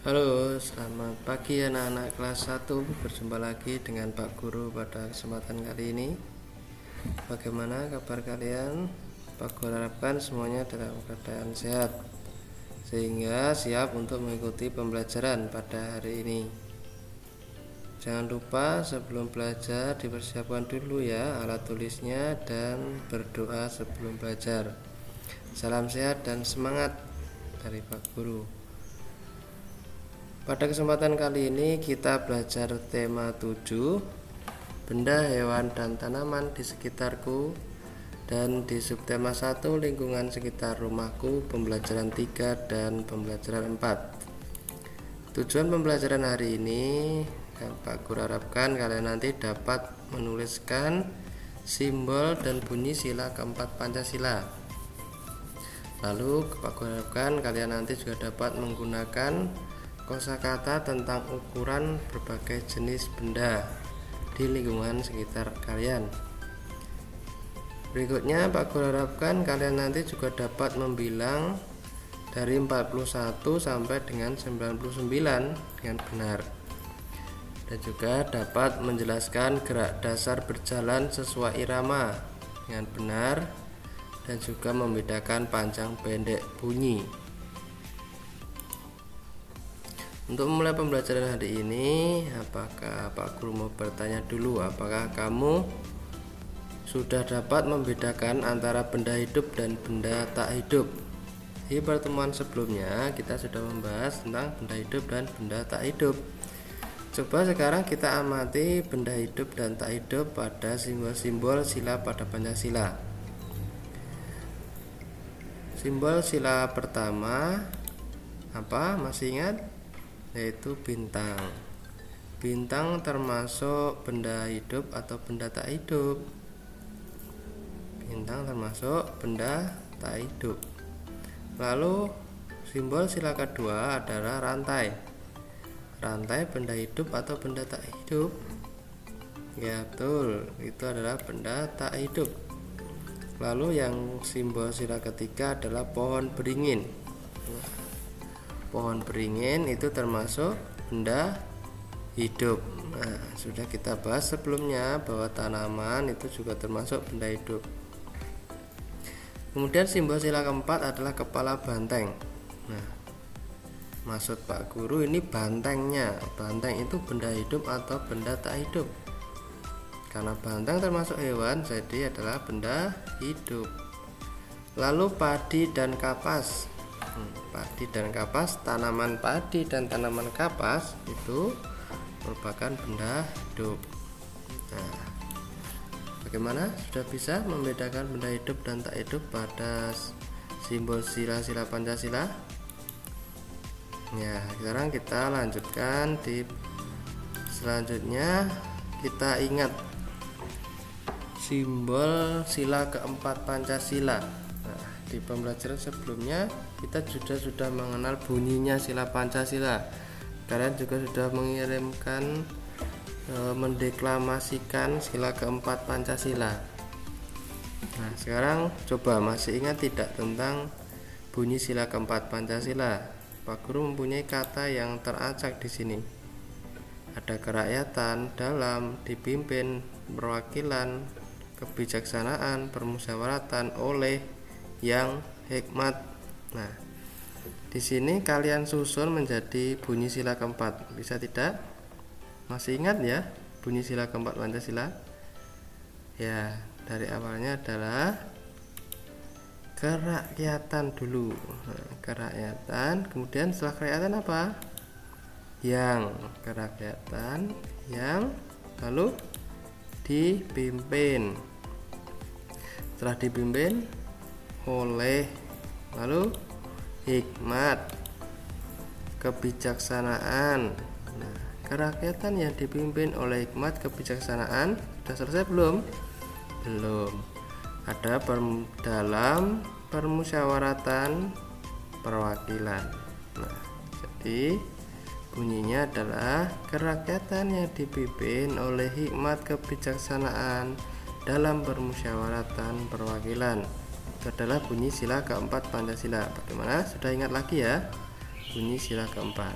Halo, selamat pagi anak-anak kelas 1. Berjumpa lagi dengan Pak Guru pada kesempatan kali ini. Bagaimana kabar kalian? Pak Guru harapkan semuanya dalam keadaan sehat sehingga siap untuk mengikuti pembelajaran pada hari ini. Jangan lupa sebelum belajar dipersiapkan dulu ya alat tulisnya dan berdoa sebelum belajar. Salam sehat dan semangat dari Pak Guru. Pada kesempatan kali ini kita belajar tema 7, benda, hewan, dan tanaman di sekitarku, dan di subtema 1, lingkungan sekitar rumahku, pembelajaran 3 dan pembelajaran 4. Tujuan pembelajaran hari ini Pak Guru harapkan kalian nanti dapat menuliskan simbol dan bunyi sila keempat Pancasila. Lalu Pak Guru harapkan kalian nanti juga dapat menggunakan kosakata tentang ukuran berbagai jenis benda di lingkungan sekitar kalian. Berikutnya Pak Guru harapkan kalian nanti juga dapat membilang dari 41 sampai dengan 99 dengan benar, dan juga dapat menjelaskan gerak dasar berjalan sesuai irama dengan benar, dan juga membedakan panjang pendek bunyi. Untuk memulai pembelajaran hari ini, apakah Pak Guru mau bertanya dulu, apakah kamu sudah dapat membedakan antara benda hidup dan benda tak hidup? Di pertemuan sebelumnya kita sudah membahas tentang benda hidup dan benda tak hidup. Coba sekarang kita amati benda hidup dan tak hidup pada simbol-simbol sila pada Pancasila. Simbol sila pertama apa? Masih ingat? Yaitu bintang. Bintang termasuk benda hidup atau benda tak hidup? Bintang termasuk benda tak hidup. Lalu simbol sila kedua adalah rantai. Rantai benda hidup atau benda tak hidup? Ya betul, itu adalah benda tak hidup. Lalu yang simbol sila ketiga adalah pohon beringin. Pohon beringin itu termasuk benda hidup. Nah, sudah kita bahas sebelumnya bahwa tanaman itu juga termasuk benda hidup. Kemudian simbol sila keempat adalah kepala banteng. Nah, maksud Pak Guru ini bantengnya. Banteng itu benda hidup atau benda tak hidup? Karena banteng termasuk hewan, jadi adalah benda hidup. Lalu padi dan kapas. Padi dan kapas, tanaman padi dan tanaman kapas itu merupakan benda hidup. Nah, bagaimana? Sudah bisa membedakan benda hidup dan tak hidup pada simbol sila-sila Pancasila? Ya, sekarang kita lanjutkan di selanjutnya. Kita ingat simbol sila keempat Pancasila. Nah, di pembelajaran sebelumnya kita sudah mengenal bunyinya sila Pancasila. Kalian juga sudah mengirimkan mendeklamasikan sila keempat Pancasila. Nah, sekarang coba masih ingat tidak tentang bunyi sila keempat Pancasila? Pak Guru mempunyai kata yang teracak di sini. Ada kerakyatan, dalam, dipimpin, perwakilan, kebijaksanaan, permusyawaratan, oleh, yang, hikmat. Nah, di sini kalian susun menjadi bunyi sila keempat. Bisa tidak? Masih ingat ya bunyi sila keempat Pancasila? Ya, dari awalnya adalah kerakyatan dulu. Nah, kerakyatan, kemudian setelah kerakyatan apa? Yang. Kerakyatan, yang, lalu dipimpin. Setelah dipimpin oleh, lalu hikmat, kebijaksanaan. Nah, kerakyatan yang dipimpin oleh hikmat, kebijaksanaan sudah selesai belum? Belum. Ada dalam, permusyawaratan, perwakilan. Nah, jadi bunyinya adalah kerakyatan yang dipimpin oleh hikmat, kebijaksanaan dalam permusyawaratan, perwakilan. Itu adalah bunyi sila keempat Pancasila. Bagaimana? Sudah ingat lagi ya bunyi sila keempat?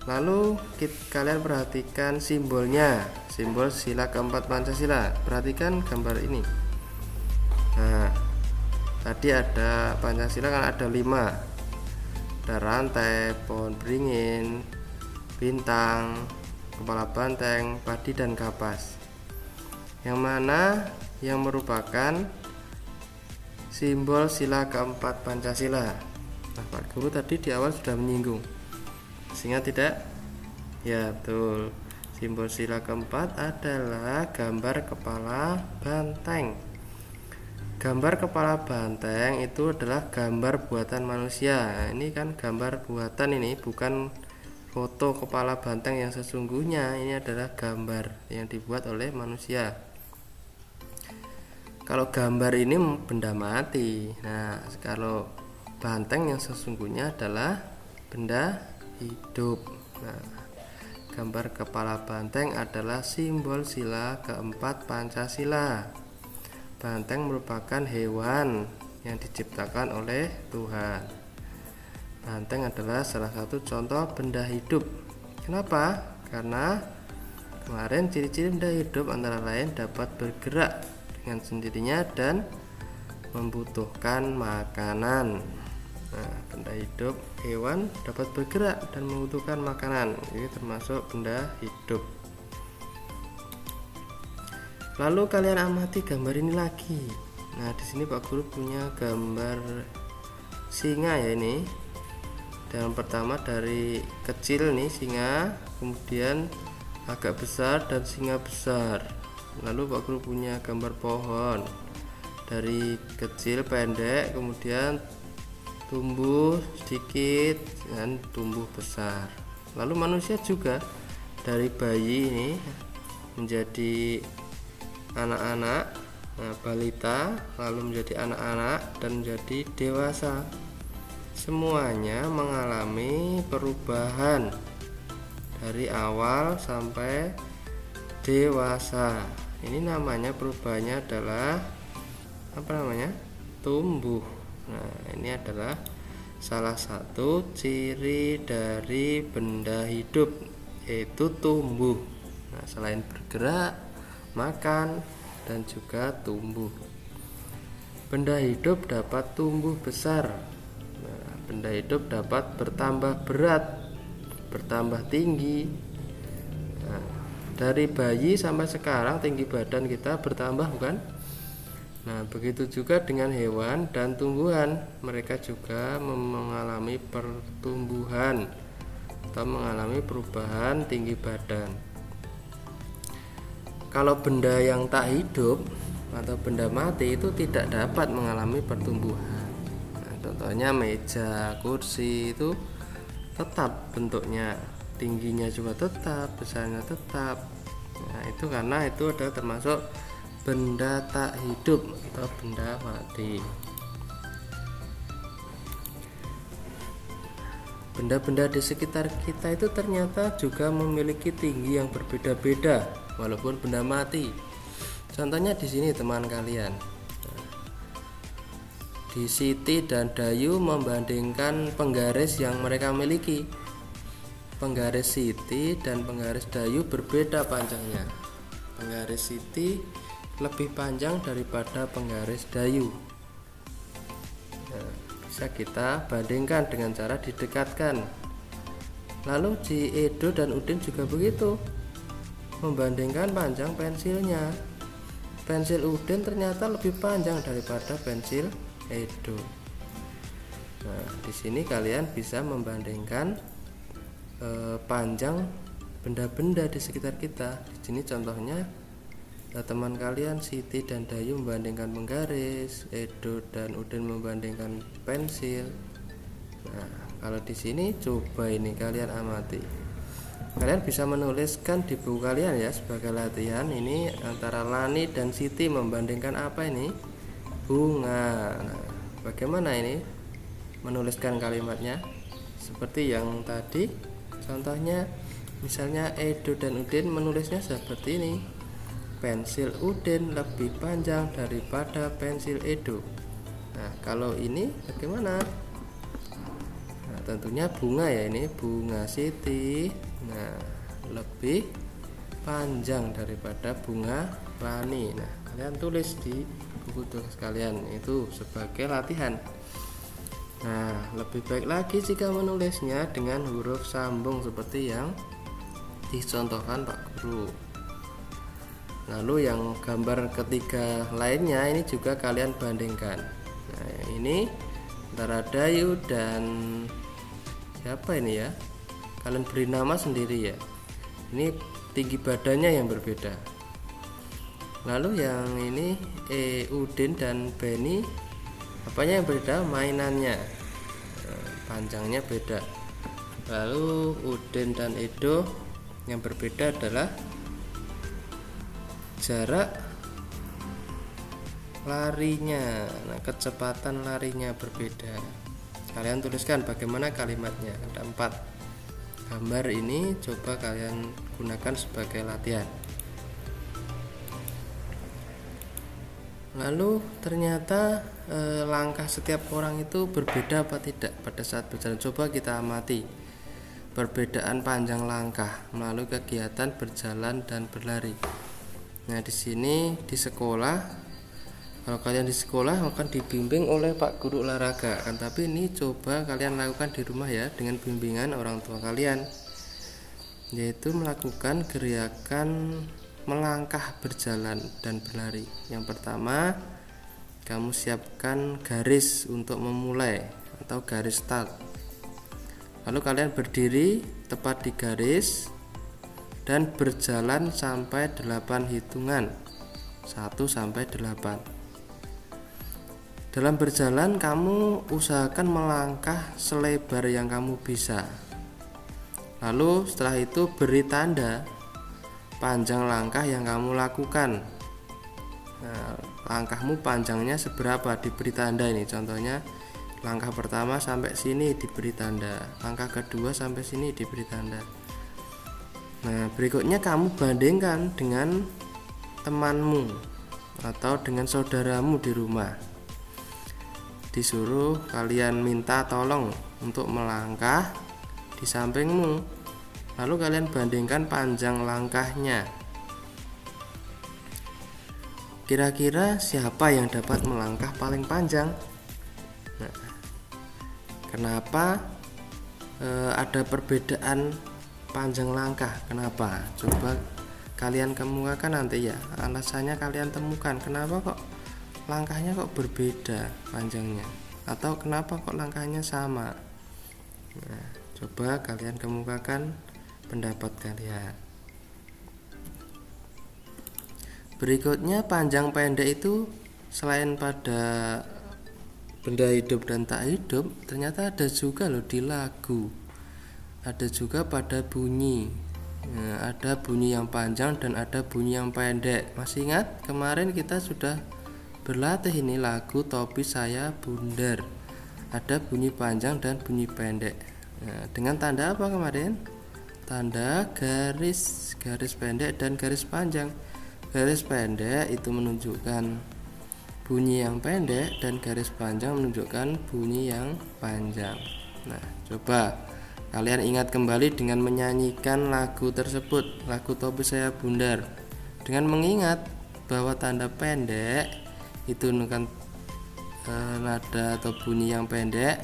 Lalu kalian perhatikan simbolnya, simbol sila keempat Pancasila. Perhatikan gambar ini. Nah, tadi ada Pancasila kan ada 5. Ada rantai, pohon beringin, bintang, kepala banteng, padi dan kapas. Yang mana yang merupakan simbol sila keempat Pancasila? Nah, Pak Guru tadi di awal sudah menyinggung. Ingat tidak? Ya, betul. Simbol sila keempat adalah gambar kepala banteng. Gambar kepala banteng itu adalah gambar buatan manusia. Nah, ini kan gambar buatan, ini bukan foto kepala banteng yang sesungguhnya. Ini adalah gambar yang dibuat oleh manusia. Kalau gambar ini benda mati. Nah, kalau banteng yang sesungguhnya adalah benda hidup. Nah, gambar kepala banteng adalah simbol sila keempat Pancasila. Banteng merupakan hewan yang diciptakan oleh Tuhan. Banteng adalah salah satu contoh benda hidup. Kenapa? Karena kemarin ciri-ciri benda hidup antara lain dapat bergerak dengan sendirinya dan membutuhkan makanan. Nah, benda hidup, hewan dapat bergerak dan membutuhkan makanan. Ini termasuk benda hidup. Lalu kalian amati gambar ini lagi. Nah, di sini Pak Guru punya gambar singa ya ini. Dan pertama dari kecil nih singa, kemudian agak besar dan singa besar. Lalu Pak Guru punya gambar pohon. Dari kecil pendek, kemudian tumbuh sedikit dan tumbuh besar. Lalu manusia juga dari bayi ini menjadi anak-anak, balita, lalu menjadi anak-anak dan menjadi dewasa. Semuanya mengalami perubahan dari awal sampai dewasa. Ini namanya perubahannya adalah apa namanya? Tumbuh. Nah, ini adalah salah satu ciri dari benda hidup, yaitu tumbuh. Nah, selain bergerak, makan, dan juga tumbuh. Benda hidup dapat tumbuh besar. Nah, benda hidup dapat bertambah berat, bertambah tinggi. Nah, dari bayi sampai sekarang tinggi badan kita bertambah, bukan? Nah, begitu juga dengan hewan dan tumbuhan, mereka juga mengalami pertumbuhan atau mengalami perubahan tinggi badan. Kalau benda yang tak hidup atau benda mati itu tidak dapat mengalami pertumbuhan. Nah, contohnya meja, kursi itu tetap bentuknya, tingginya juga tetap, besarnya tetap. Nah, itu karena itu adalah termasuk benda tak hidup atau benda mati. Benda-benda di sekitar kita itu ternyata juga memiliki tinggi yang berbeda-beda walaupun benda mati. Contohnya di sini teman kalian. Di Siti dan Dayu membandingkan penggaris yang mereka miliki. Penggaris Siti dan penggaris Dayu berbeda panjangnya. Penggaris Siti lebih panjang daripada penggaris Dayu. Nah, bisa kita bandingkan dengan cara didekatkan. Lalu di Edo dan Udin juga begitu, membandingkan panjang pensilnya. Pensil Udin ternyata lebih panjang daripada pensil Edo. Nah, di sini kalian bisa membandingkan panjang benda-benda di sekitar kita. Di sini contohnya teman kalian Siti dan Dayu membandingkan penggaris, Edo dan Udin membandingkan pensil. Nah, kalau di sini coba ini kalian amati. Kalian bisa menuliskan di buku kalian ya sebagai latihan. Ini antara Lani dan Siti membandingkan apa ini? Bunga. Nah, bagaimana ini menuliskan kalimatnya? Seperti yang tadi, contohnya misalnya Edo dan Udin menulisnya seperti ini. Pensil Udin lebih panjang daripada pensil Edo. Nah, kalau ini bagaimana? Nah, tentunya bunga ya, ini bunga Siti. Nah, lebih panjang daripada bunga Rani. Nah, kalian tulis di buku tugas kalian itu sebagai latihan. Nah, lebih baik lagi jika menulisnya dengan huruf sambung seperti yang dicontohkan Pak Guru. Lalu yang gambar ketiga lainnya ini juga kalian bandingkan. Nah, ini antara Dayu dan siapa ini ya? Kalian beri nama sendiri ya. Ini tinggi badannya yang berbeda. Lalu yang ini Udin dan Beni, apanya yang berbeda? Mainannya, panjangnya beda. Lalu Udin dan Edo yang berbeda adalah jarak larinya. Nah, kecepatan larinya berbeda. Kalian tuliskan bagaimana kalimatnya. Ada 4 gambar ini, coba kalian gunakan sebagai latihan. Lalu ternyata langkah setiap orang itu berbeda apa tidak pada saat berjalan. Coba kita amati perbedaan panjang langkah melalui kegiatan berjalan dan berlari. Nah, di sini di sekolah, kalau kalian di sekolah akan dibimbing oleh Pak Guru olahraga, kan? Tapi ini coba kalian lakukan di rumah ya, dengan bimbingan orang tua kalian, yaitu melakukan gerakan melangkah, berjalan, dan berlari. Yang pertama, kamu siapkan garis untuk memulai atau garis start. Lalu kalian berdiri tepat di garis dan berjalan sampai 8 hitungan, 1 sampai 8. Dalam berjalan kamu usahakan melangkah selebar yang kamu bisa. Lalu setelah itu beri tanda panjang langkah yang kamu lakukan. Nah, langkahmu panjangnya seberapa, diberi tanda ini. Contohnya langkah pertama sampai sini diberi tanda, langkah kedua sampai sini diberi tanda. Nah, berikutnya kamu bandingkan dengan temanmu atau dengan saudaramu di rumah. Disuruh kalian minta tolong untuk melangkah di sampingmu. Lalu kalian bandingkan panjang langkahnya. Kira-kira siapa yang dapat melangkah paling panjang? Nah, kenapa ada perbedaan panjang langkah? Kenapa? Coba kalian kemukakan nanti ya. Alasannya kalian temukan. Kenapa kok langkahnya kok berbeda panjangnya? Atau kenapa kok langkahnya sama? Nah, coba kalian kemukakan pendapat kalian. Berikutnya panjang pendek itu selain pada benda hidup dan tak hidup, ternyata ada juga loh di lagu. Ada juga pada bunyi. Nah, ada bunyi yang panjang dan ada bunyi yang pendek. Masih ingat kemarin kita sudah berlatih ini lagu Topi Saya Bundar. Ada bunyi panjang dan bunyi pendek. Nah, dengan tanda apa kemarin? Tanda garis pendek dan garis panjang. Garis pendek itu menunjukkan bunyi yang pendek dan garis panjang menunjukkan bunyi yang panjang. Nah, coba kalian ingat kembali dengan menyanyikan lagu tersebut, lagu Topi Saya Bundar, dengan mengingat bahwa tanda pendek itu menunjukkan nada atau bunyi yang pendek,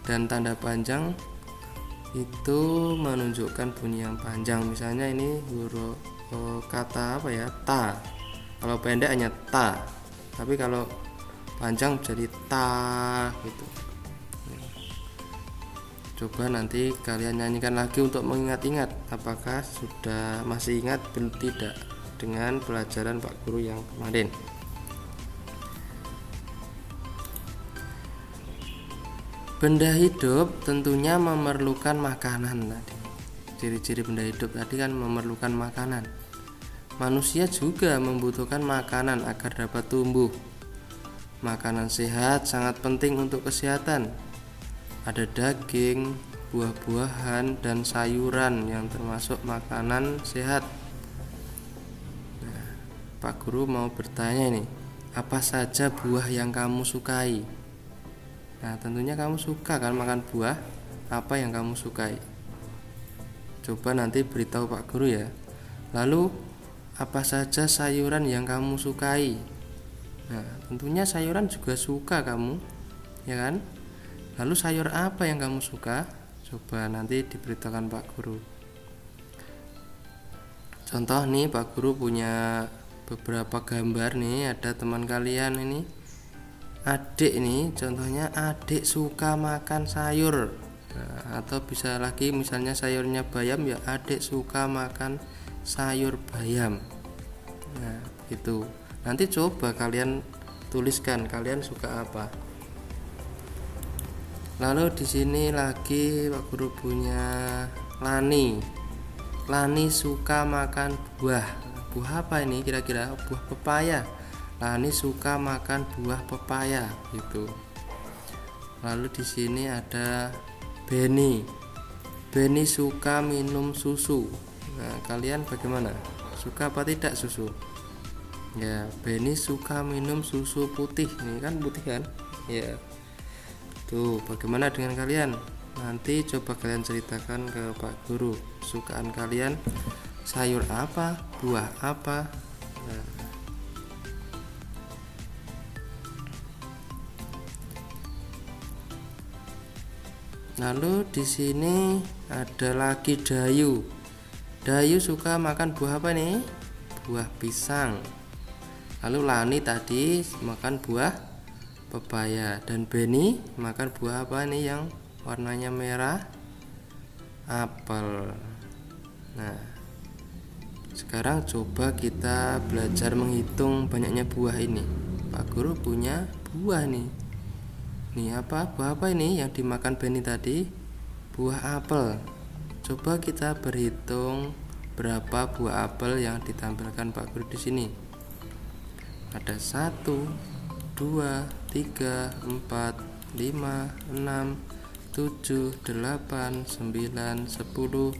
dan tanda panjang itu menunjukkan bunyi yang panjang. Misalnya ini huruf kata apa ya, ta. Kalau pendek hanya ta, tapi kalau panjang jadi ta gitu. Coba nanti kalian nyanyikan lagi untuk mengingat-ingat apakah sudah masih ingat belum tidak dengan pelajaran Pak Guru yang kemarin. Benda hidup tentunya memerlukan makanan tadi. Ciri-ciri benda hidup tadi kan memerlukan makanan. Manusia juga membutuhkan makanan agar dapat tumbuh. Makanan sehat sangat penting untuk kesehatan. Ada daging, buah-buahan, dan sayuran yang termasuk makanan sehat. Nah, Pak Guru mau bertanya nih, apa saja buah yang kamu sukai? Nah, tentunya kamu suka kan makan buah. apa yang kamu sukai. Coba nanti beritahu Pak Guru ya. Lalu apa saja sayuran yang kamu sukai? Nah, tentunya sayuran juga suka kamu, ya kan? Lalu sayur apa yang kamu suka? Coba nanti diberitakan Pak Guru. Contoh nih, Pak Guru punya beberapa gambar nih. Ada teman kalian ini, adik ini, contohnya adik suka makan sayur. Nah, atau bisa lagi misalnya sayurnya bayam, ya adik suka makan sayur bayam. Nah, itu. Nanti coba kalian tuliskan kalian suka apa. Lalu di sini lagi Pak Guru punya Lani. Lani suka makan buah. Buah apa ini kira-kira? Buah pepaya. Lani suka makan buah pepaya gitu. Lalu di sini ada Beni. Beni suka minum susu. Nah, kalian bagaimana? Suka apa tidak susu? Ya, Beni suka minum susu putih. Ini kan putih kan? Ya. Tuh, bagaimana dengan kalian? Nanti coba kalian ceritakan ke Pak Guru. Kesukaan kalian sayur apa? Buah apa? Nah. Lalu di sini ada lagi Dayu. Dayu suka makan buah apa nih? Buah pisang. Lalu Lani tadi makan buah pepaya, dan Beni makan buah apa nih yang warnanya merah? Apel. Nah, sekarang coba kita belajar menghitung banyaknya buah ini. Pak Guru punya buah nih. Nih apa? Buah apa ini yang dimakan Beni tadi? Buah apel. Coba kita berhitung berapa buah apel yang ditampilkan Pak Guru di sini. Ada 1, 2, 3, 4, 5, 6, 7, 8, 9, 10,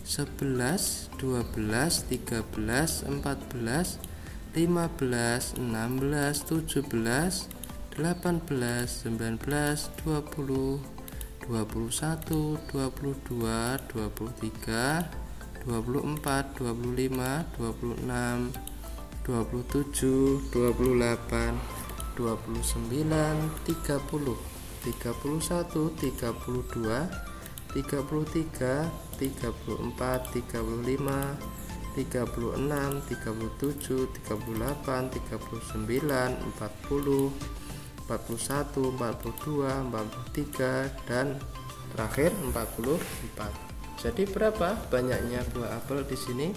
11, 12, 13, 14, 15, 16, 17, 18, 19, 20, 21, 22, 23, 24, 25, 26, 27, 28, 29, 30, 31, 32, 33, 34, 35, 36, 37, 38, 39, 40, 41, 42, 43, dan terakhir 44. Jadi berapa banyaknya buah apel di sini?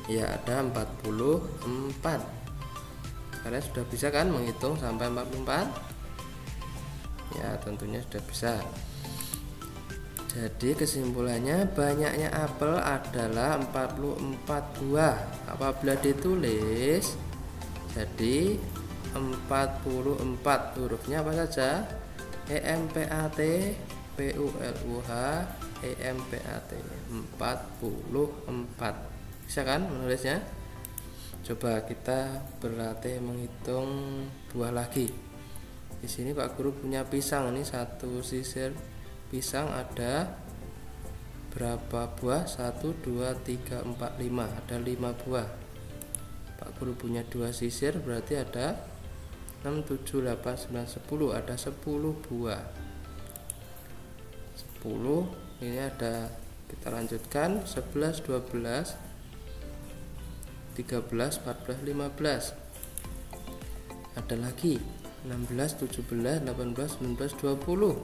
Ya, ada 44. Kalian sudah bisa kan menghitung sampai 44? Ya, tentunya sudah bisa. Jadi kesimpulannya banyaknya apel adalah 44 buah. Apabila ditulis jadi 44, hurufnya apa saja? EMPAT, PULUH, EMPAT, 44. Bisa kan menulisnya? Coba kita berlatih menghitung buah lagi. Di sini Pak Guru punya pisang, ini satu sisir pisang ada berapa buah? 1, 2, 3, 4, 5. Ada 5 buah. Pak Guru punya 2 sisir, berarti ada 6, 7, 8, 9, 10. Ada 10 buah. 10. Ini ada, kita lanjutkan 11, 12, 13, 14, 15. Ada lagi 16, 17, 18, 19, 20.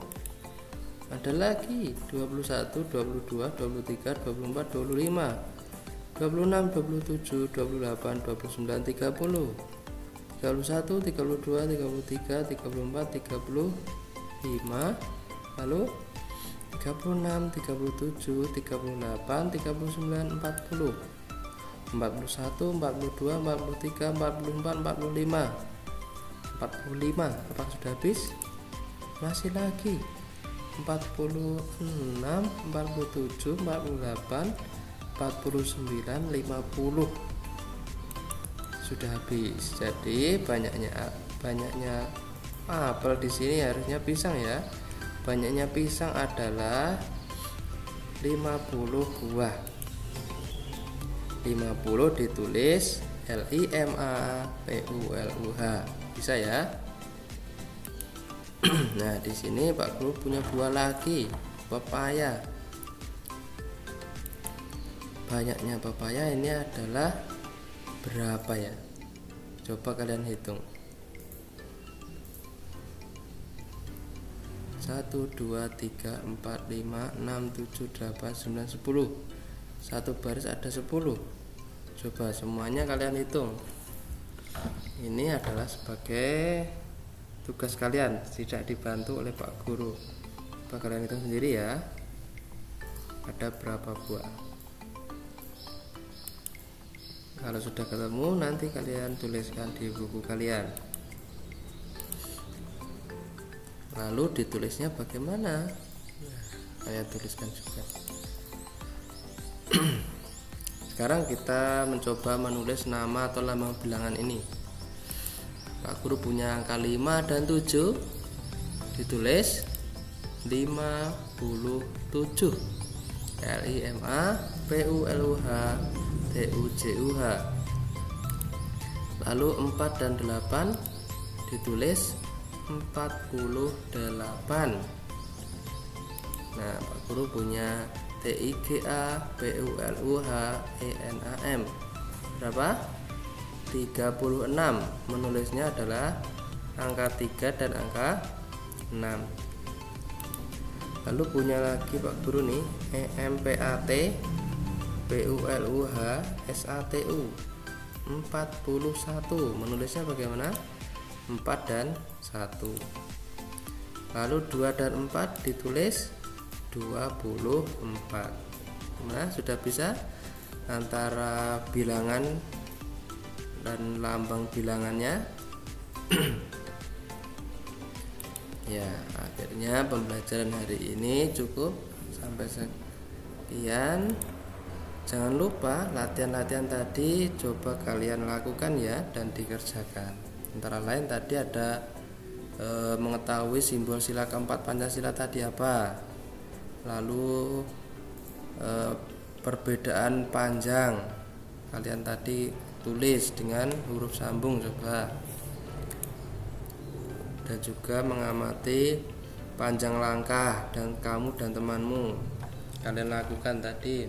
Ada lagi 21, 22, 23, 24, 25, 26, 27, 28, 29, 30, 31, 32, 33, 34, 35, lalu 36, 37, 38, 39, 40, 41, 42, 43, 44, 45. 45. Apakah sudah habis? Masih lagi 46, 47, 48, 49, 50. Sudah habis. Jadi banyaknya apel di sini harusnya pisang ya. Banyaknya pisang adalah 50 buah. 50 ditulis LIMAPULUH. Bisa ya? Nah, di sini Pak Guru punya buah lagi, pepaya. Banyaknya pepaya ini adalah berapa ya? Coba kalian hitung. 1, 2, 3, 4, 5, 6, 7, 8, 9, 10. Satu baris ada 10. Coba semuanya kalian hitung. Ini adalah sebagai tugas kalian, tidak dibantu oleh Pak Guru. Coba kalian hitung sendiri ya. Ada berapa buah? Kalau sudah ketemu, nanti kalian tuliskan di buku kalian. Lalu ditulisnya bagaimana? Nah, saya tuliskan juga. Sekarang kita mencoba menulis nama atau lambang bilangan ini. Pak Guru punya angka 5 dan 7. Ditulis 57. LIMAPULUH TUJUH. Lalu 4 dan 8 ditulis 48. Nah, Pak Guru punya TIGAPULUHENAM berapa? 36. Menulisnya adalah angka 3 dan angka 6. Lalu punya lagi Pak Guru nih EMPATPULUHSATU 41. Menulisnya bagaimana? 4 dan 1. Lalu 2 dan 4 ditulis 24. Nah, sudah bisa antara bilangan dan lambang bilangannya. Ya, akhirnya pembelajaran hari ini cukup sampai sekian. Jangan lupa latihan-latihan tadi coba kalian lakukan ya dan dikerjakan. Antara lain tadi ada mengetahui simbol sila keempat Pancasila tadi apa. Lalu perbedaan panjang kalian tadi tulis dengan huruf sambung coba. Dan juga mengamati panjang langkah dan kamu dan temanmu kalian lakukan tadi.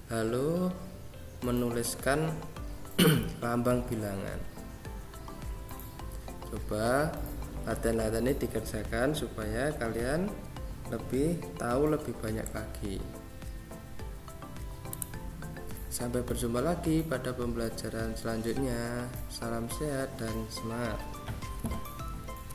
Lalu menuliskan lambang bilangan. Coba latihan-latihan ini dikerjakan supaya kalian lebih tahu lebih banyak lagi. Sampai berjumpa lagi pada pembelajaran selanjutnya. Salam sehat dan semangat.